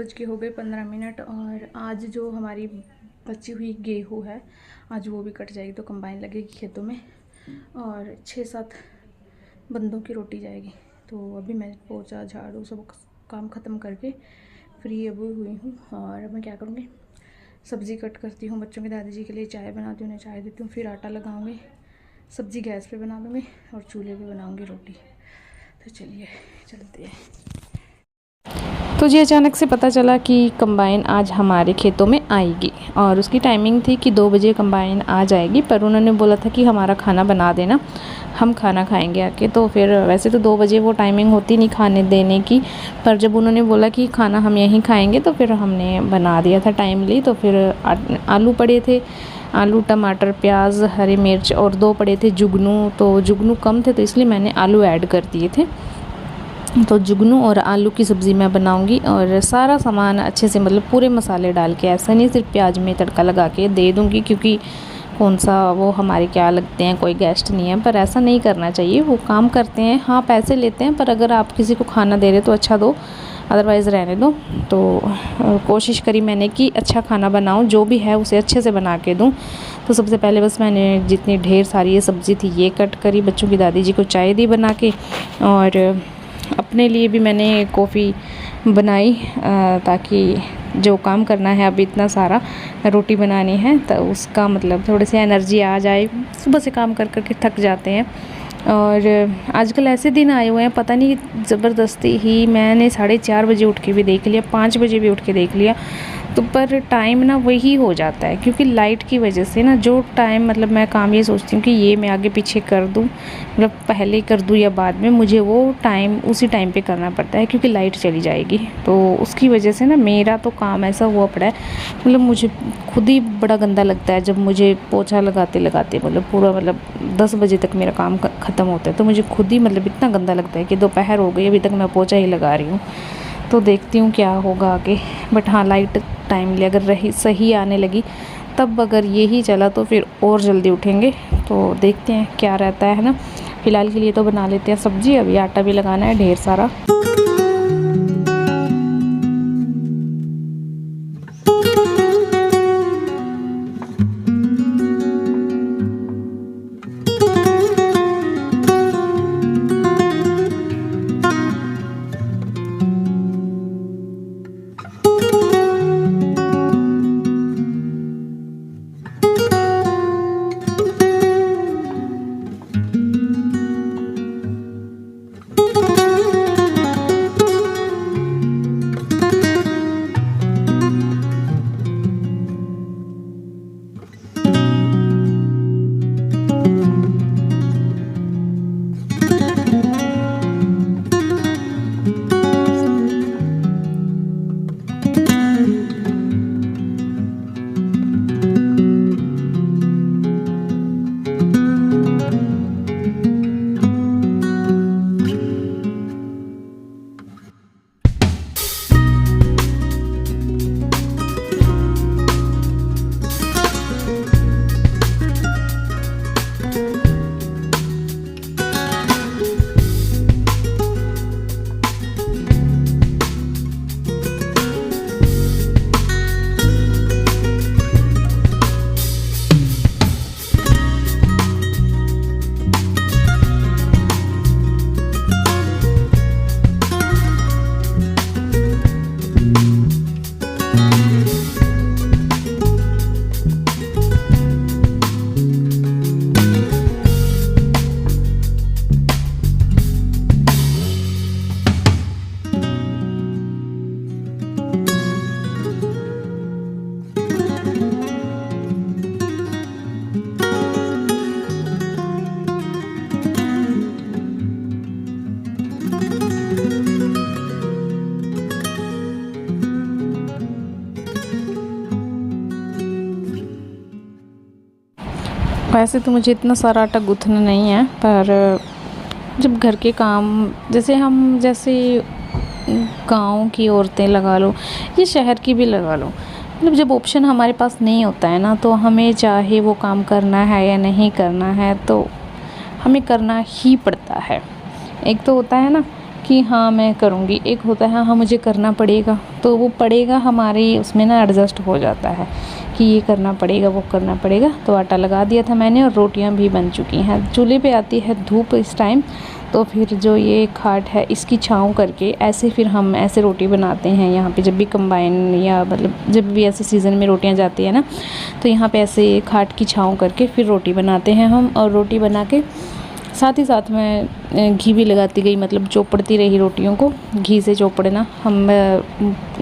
10:15 और आज जो हमारी बची हुई गेहूँ है आज वो भी कट जाएगी, तो कंबाइन लगेगी खेतों में और 6-7 बंदों की रोटी जाएगी। तो अभी मैं पोछा झाड़ू सब काम ख़त्म करके फ्री अभी हुई हूँ और अब मैं क्या करूँगी, सब्ज़ी कट करती हूँ, बच्चों के दादी जी के लिए चाय बनाती हूँ, उन्हें चाय देती हूँ, फिर आटा लगाऊँगी, सब्ज़ी गैस पे बना दूँगी और चूल्हे पे बनाऊँगी रोटी। तो चलिए चलते हैं। तो जी अचानक से पता चला कि कंबाइन आज हमारे खेतों में आएगी और उसकी टाइमिंग थी कि 2 बजे कंबाइन आ जाएगी, पर उन्होंने बोला था कि हमारा खाना बना देना, हम खाना खाएंगे आके। तो फिर वैसे तो 2 बजे वो टाइमिंग होती नहीं खाने देने की, पर जब उन्होंने बोला कि खाना हम यहीं खाएंगे तो फिर हमने बना दिया था टाइमली। तो फिर आलू पड़े थे, आलू टमाटर प्याज हरी मिर्च और 2 पड़े थे जुगनू। तो जुगनू कम थे तो इसलिए मैंने आलू ऐड कर दिए थे। तो जुगनू और आलू की सब्ज़ी मैं बनाऊंगी और सारा सामान अच्छे से मतलब पूरे मसाले डाल के, ऐसा नहीं सिर्फ प्याज में तड़का लगा के दे दूंगी, क्योंकि कौन सा वो हमारे क्या लगते हैं, कोई गेस्ट नहीं है। पर ऐसा नहीं करना चाहिए, वो काम करते हैं, हाँ पैसे लेते हैं, पर अगर आप किसी को खाना दे रहे तो अच्छा दो, अदरवाइज़ रहने दो। तो कोशिश करी मैंने कि अच्छा खाना बनाऊँ, जो भी है उसे अच्छे से बना के दूँ। तो सबसे पहले बस मैंने जितनी ढेर सारी ये सब्ज़ी थी ये कट करी, बच्चों की दादी जी को चाय दी बना के, और अपने लिए भी मैंने कॉफ़ी बनाई, ताकि जो काम करना है अभी इतना सारा रोटी बनानी है तो उसका मतलब थोड़ी सी एनर्जी आ जाए। सुबह से काम कर कर के थक जाते हैं और आजकल ऐसे दिन आए हुए हैं, पता नहीं ज़बरदस्ती ही मैंने 4:30 बजे उठ के भी देख लिया, 5 बजे भी उठ के देख लिया, तो पर टाइम ना वही हो जाता है, क्योंकि लाइट की वजह से ना जो टाइम मतलब मैं काम ये सोचती हूँ कि ये मैं आगे पीछे कर दूँ, मतलब पहले कर दूँ या बाद में, मुझे वो टाइम उसी टाइम पे करना पड़ता है क्योंकि लाइट चली जाएगी। तो उसकी वजह से ना मेरा तो काम ऐसा हुआ पड़ा है, मतलब मुझे खुद ही बड़ा गंदा लगता है जब मुझे पोछा लगाते लगाते मतलब पूरा मतलब 10 बजे तक मेरा काम ख़त्म होता है, तो मुझे खुद ही मतलब इतना गंदा लगता है कि दोपहर हो गई अभी तक मैं पोछा ही लगा रही हूँ। तो देखती हूँ क्या होगा आगे, बट हाँ लाइट टाइमली अगर रही सही आने लगी तब अगर यही चला तो फिर और जल्दी उठेंगे। तो देखते हैं क्या रहता है ना। फ़िलहाल के लिए तो बना लेते हैं सब्ज़ी, अभी आटा भी लगाना है ढेर सारा। वैसे तो मुझे इतना सारा आटा गूँथना नहीं है, पर जब घर के काम जैसे गांव की औरतें लगा लो या शहर की भी लगा लो, मतलब जब ऑप्शन हमारे पास नहीं होता है ना, तो हमें चाहे वो काम करना है या नहीं करना है तो हमें करना ही पड़ता है। एक तो होता है ना कि हाँ मैं करूँगी, एक होता है हाँ मुझे करना पड़ेगा, तो वो पड़ेगा हमारे उसमें ना एडजस्ट हो जाता है कि ये करना पड़ेगा वो करना पड़ेगा। तो आटा लगा दिया था मैंने और रोटियां भी बन चुकी हैं। चूल्हे पे आती है धूप इस टाइम, तो फिर जो ये खाट है इसकी छाँव करके ऐसे फिर हम ऐसे रोटी बनाते हैं यहाँ पे। जब भी कंबाइन या मतलब जब भी ऐसे सीज़न में रोटियाँ जाती है ना, तो यहाँ पे ऐसे खाट की छाँव करके फिर रोटी बनाते हैं हम। और रोटी बना के साथ ही साथ मैं घी भी लगाती गई, मतलब चोपड़ती रही रोटियों को। घी से चोपड़ना हम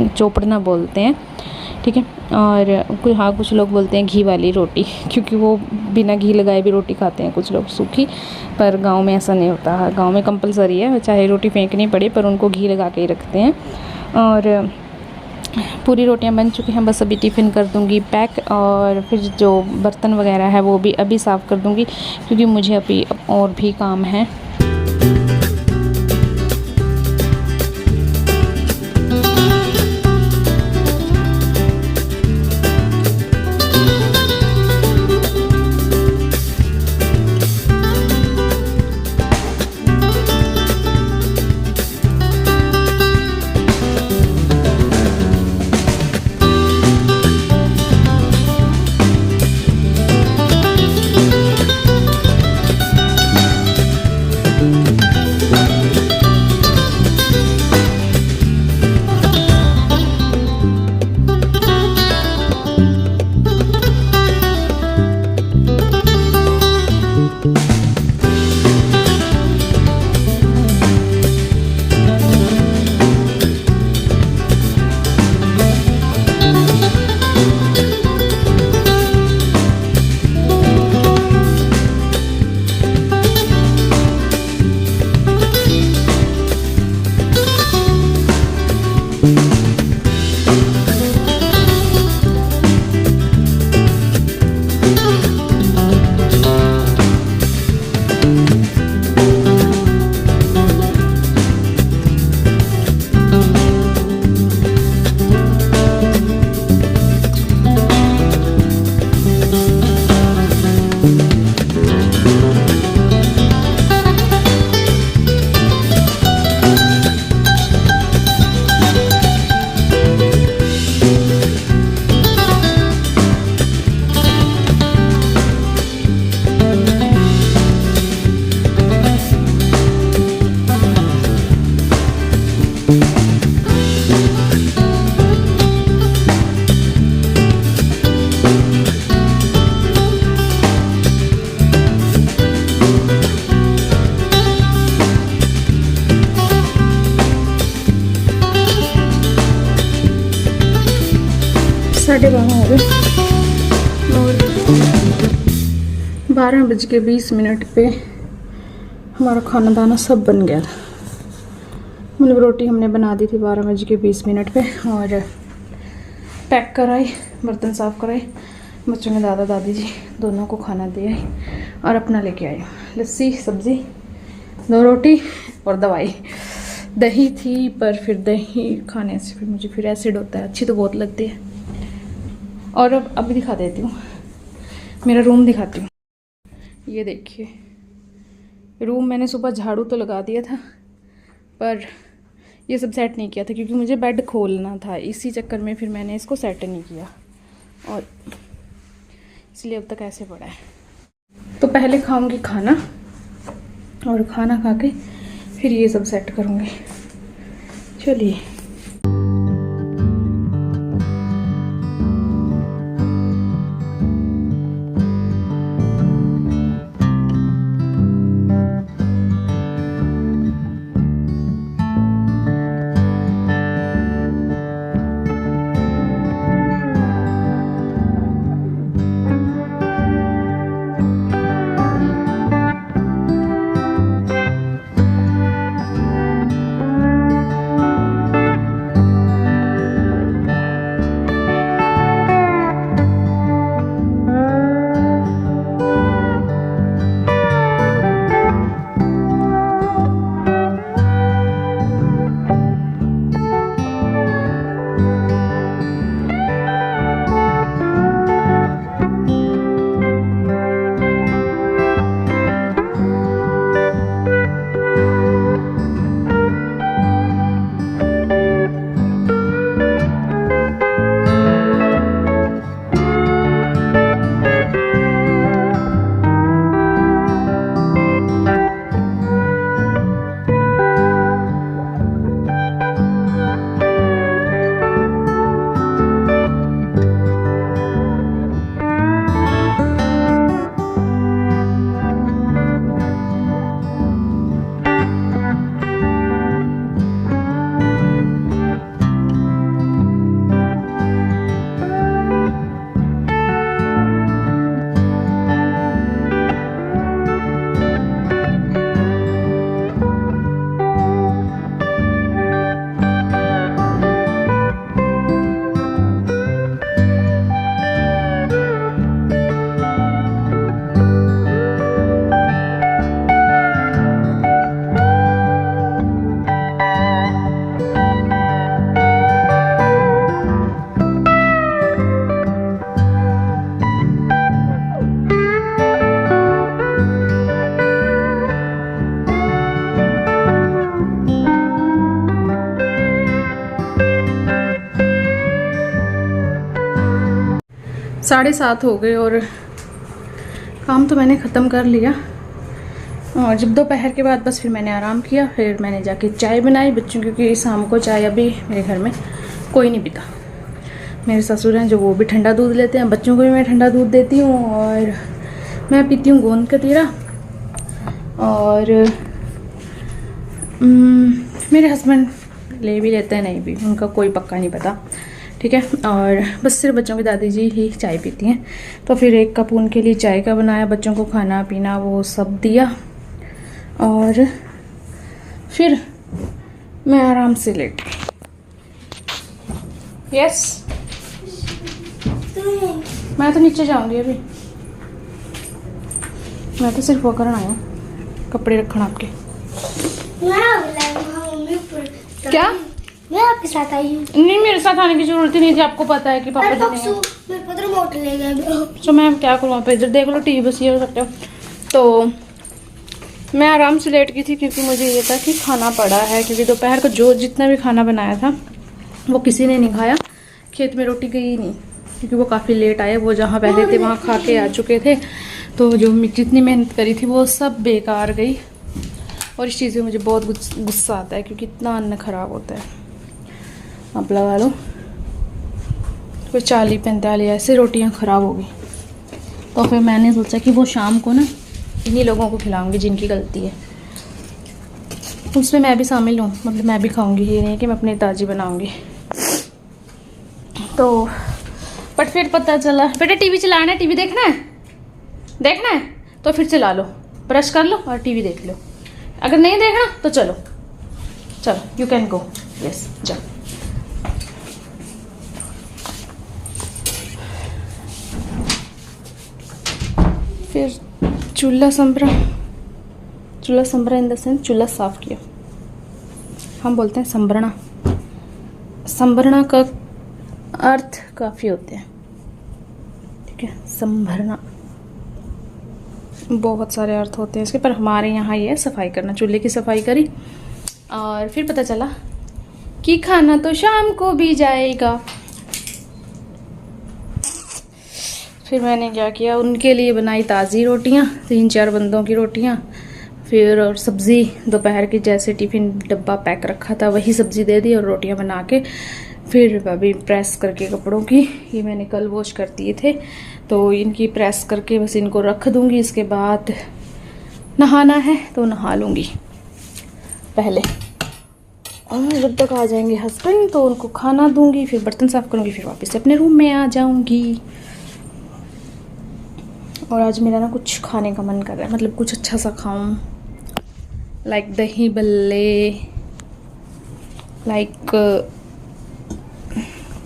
चोपड़ना बोलते हैं, ठीक है। और कुछ लोग बोलते हैं घी वाली रोटी, क्योंकि वो बिना घी लगाए भी रोटी खाते हैं कुछ लोग सूखी। पर गांव में ऐसा नहीं होता है, गांव में कंपलसरी है, चाहे रोटी फेंकनी पड़े पर उनको घी लगा के ही रखते हैं। और पूरी रोटियां बन चुकी हैं, बस अभी टिफ़िन कर दूंगी पैक। और फिर जो बर्तन वगैरह है वो भी अभी साफ़ कर दूंगी, क्योंकि मुझे अभी और भी काम है। साढ़े 12 हो गए और 12:20 पे हमारा खाना दाना सब बन गया था। मतलब रोटी हमने बना दी थी 12:20 पे, और पैक कराई, बर्तन साफ़ कराए, बच्चों ने दादा दादी जी दोनों को खाना दिया और अपना लेके आई लस्सी, सब्ज़ी, 2 रोटी और दवाई। दही थी पर फिर दही खाने से फिर मुझे फिर एसिड होता है, अच्छी तो बहुत लगती है। और अब अभी दिखा देती हूँ, मेरा रूम दिखाती हूँ। ये देखिए रूम मैंने सुबह झाड़ू तो लगा दिया था, पर ये सब सेट नहीं किया था क्योंकि मुझे बेड खोलना था, इसी चक्कर में फिर मैंने इसको सेट नहीं किया और इसलिए अब तक ऐसे पड़ा है। तो पहले खाऊंगी खाना और खाना खा के फिर ये सब सेट करूँगी। चलिए 7:30 हो गए और काम तो मैंने ख़त्म कर लिया। और जब दोपहर के बाद बस फिर मैंने आराम किया, फिर मैंने जाके चाय बनाई बच्चों, क्योंकि शाम को चाय अभी मेरे घर में कोई नहीं पीता। मेरे ससुर हैं जो वो भी ठंडा दूध लेते हैं, बच्चों को भी मैं ठंडा दूध देती हूँ और मैं पीती हूँ गोंद कतीरा। और मेरे हस्बैंड ले भी लेते हैं, नहीं भी, उनका कोई पक्का नहीं पता, ठीक है। और बस सिर्फ बच्चों की दादी जी ही चाय पीती हैं। तो फिर 1 कप उनके लिए चाय का बनाया, बच्चों को खाना पीना वो सब दिया और फिर मैं आराम से लेट गई। यस, मैं तो नीचे जाऊंगी अभी, मैं तो सिर्फ वो करना आई हूँ, कपड़े रखना आपके। क्या? मैं आपके साथ आई हूँ। नहीं, मेरे साथ आने की जरूरत ही नहीं थी, आपको पता है कि पापा जी ने। तो मैं क्या करूँ, आप इधर देख लो, टीवी बस ये हो सकते हो। तो मैं आराम से लेट गई थी क्योंकि मुझे ये था कि खाना पड़ा है, क्योंकि दोपहर को जो जितना भी खाना बनाया था वो किसी ने नहीं खाया। खेत में रोटी गई नहीं क्योंकि वो काफ़ी लेट आए, वो जहाँ पहले थे वहाँ खा के आ चुके थे। तो जो जितनी मेहनत करी थी वो सब बेकार गई। और इस चीज़ में मुझे बहुत गुस्सा आता है क्योंकि इतना अन्न खराब होता है। आप लगा लो कोई 40-45 ऐसे रोटियां ख़राब हो गई। तो फिर मैंने सोचा कि वो शाम को ना इन्हीं लोगों को खिलाऊंगी जिनकी गलती है, उसमें मैं भी शामिल हूँ, मतलब मैं भी खाऊंगी, ये नहीं कि मैं अपनी ताज़ी बनाऊंगी। तो बट फिर पता चला, बेटा टीवी चलाना है, टीवी देखना है तो फिर चला लो, ब्रश कर लो और टीवी देख लो। अगर नहीं देखना तो चलो यू कैन गो, यस जाओ। फिर चूल्हा संभरा इन द सेंस चूल्हा साफ किया। हम बोलते हैं संभरना का अर्थ काफ़ी होते हैं, ठीक है। संभरना बहुत सारे अर्थ होते हैं इसके, पर हमारे यहाँ ये सफाई करना, चूल्हे की सफाई करी। और फिर पता चला कि खाना तो शाम को भी जाएगा। फिर मैंने क्या किया, उनके लिए बनाई ताज़ी रोटियाँ, 3-4 बंदों की रोटियाँ। फिर और सब्ज़ी दोपहर की जैसे टिफ़िन डब्बा पैक रखा था वही सब्ज़ी दे दी और रोटियाँ बना के फिर अभी प्रेस करके कपड़ों की, ये मैंने कल वॉश कर दिए थे, तो इनकी प्रेस करके बस इनको रख दूँगी। इसके बाद नहाना है तो नहा लूँगी पहले, और जब तक आ जाएंगे हस्बैंड तो उनको खाना दूँगी, फिर बर्तन साफ़ करूँगी, फिर वापस से अपने रूम में आ जाऊँगी। और आज मेरा ना कुछ खाने का मन कर रहा है, मतलब कुछ अच्छा सा खाऊं, लाइक दही बल्ले, लाइक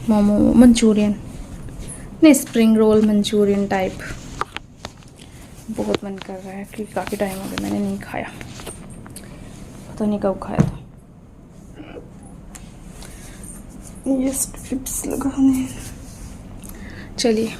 मोमो, मंचूरियन, नहीं स्प्रिंग रोल मंचूरियन टाइप। बहुत मन कर रहा है क्योंकि काफ़ी टाइम हो गया मैंने नहीं खाया, पता नहीं कब खाया था। ये स्ट्रिप्स लगाने, चलिए।